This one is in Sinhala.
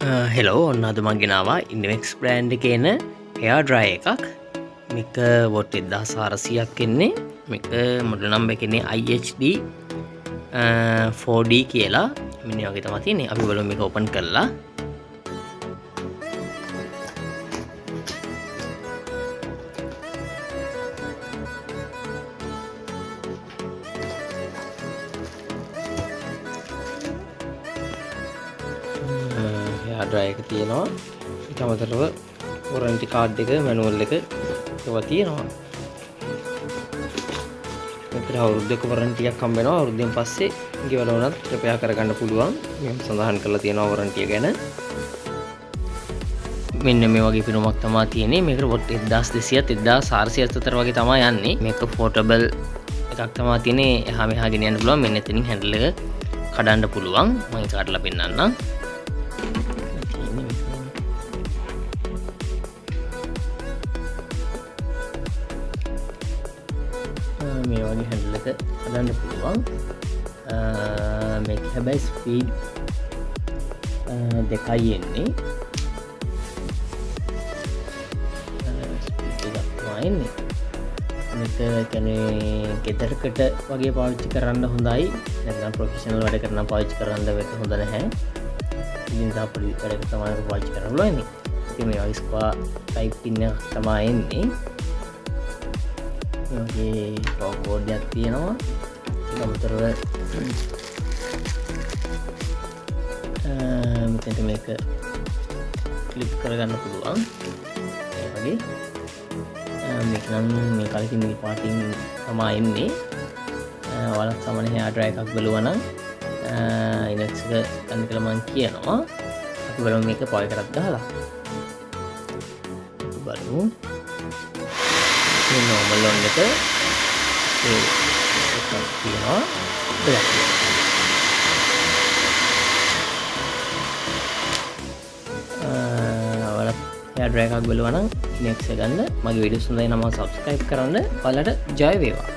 හෙලෝ ඔන්න අද මං ගෙනවා ඉන්වෙක්ස් බ්‍රෑන්ඩ් එකේන හෙයා ඩ්‍රයි එකක් මේක වොට් 1400ක් එන්නේ මේක මොඩල් නම්බර් එකනේ IHD 4D කියලා මෙන්න වගේ තමයි තියෙන්නේ අපි බලමු මේක ඕපන් කරලා ඩ්‍රයි එක තියෙනවා ඊට අමතරව වොරන්ටි කාඩ් එක මැනුවල් එක ඒවා තියෙනවා මේකට අවුරුද්දක වොරන්ටියක් හම්බ වෙනවා අවුරුද්දෙන් පස්සේ ගෙවල වුණත් රිපෙයාර් කරගන්න පුළුවන් මෙහෙම සඳහන් කරලා තියෙනවා වොරන්ටිය ගැන මෙන්න මේ වගේ පිනුමක් තමයි තියෙන්නේ මේකට වොට් 1200ත් 1400ත් අතර වගේ තමයි යන්නේ මේක පෝටබල් එකක් තමයි තියෙන්නේ එහා මෙහා ගෙනියන්න පුළුවන් මෙන්න එතනින් හැන්ඩල් එක කඩන්න පුළුවන් මම ඒක කඩලා පෙන්නන්නම් මේ වගේ හැන්ඩල් එක හදන්න පුළුවන් මේක හැබැයි ස්පීඩ් දෙකයි එන්නේ ස්පීඩ් එකක් තමයි එන්නේ මේක කියන්නේ ගෙදරකට වගේ පාවිච්චි කරන්න හොඳයි නැත්නම් ප්‍රොෆෙෂනල් වැඩ කරන පාවිච්චි කරන්න මේක හොඳ නැහැ ඉතින් තාපලි වැඩකට තමයි පාවිච්චි කරන්න පුළුවන් ඉතින් මේ වගේ ස්ක්වා ටයිප් පින් එක තමයි එන්නේ මේ පවර් කෝඩ් එකක් තියෙනවා ඒක අමතරව මෙතනට මේක ක්ලික් කරගන්න පුළුවන් ඒ වගේ මේක නම් මේ කලින් මේ පාටින් තමයි එන්නේ ඔයාලත් සාමාන්‍ය හෙයාර් ඩ්‍රයි එකක් බලුවා නම් ඉනෙක්ස් එක ගන්න කියලා මම කියනවා අපි බලමු මේක පොයි කරක් ගහලා බලමු normal on එක ඒ එකක් තියෙනවා දෙයක් ඔයාලා හෙයාර් ඩ්‍රයි එකක් බලුවා නම් next එක ගන්න මගේ වීඩියෝස් හොඳයි නම් subscribe කරන්න ඔයාලට ජය වේවා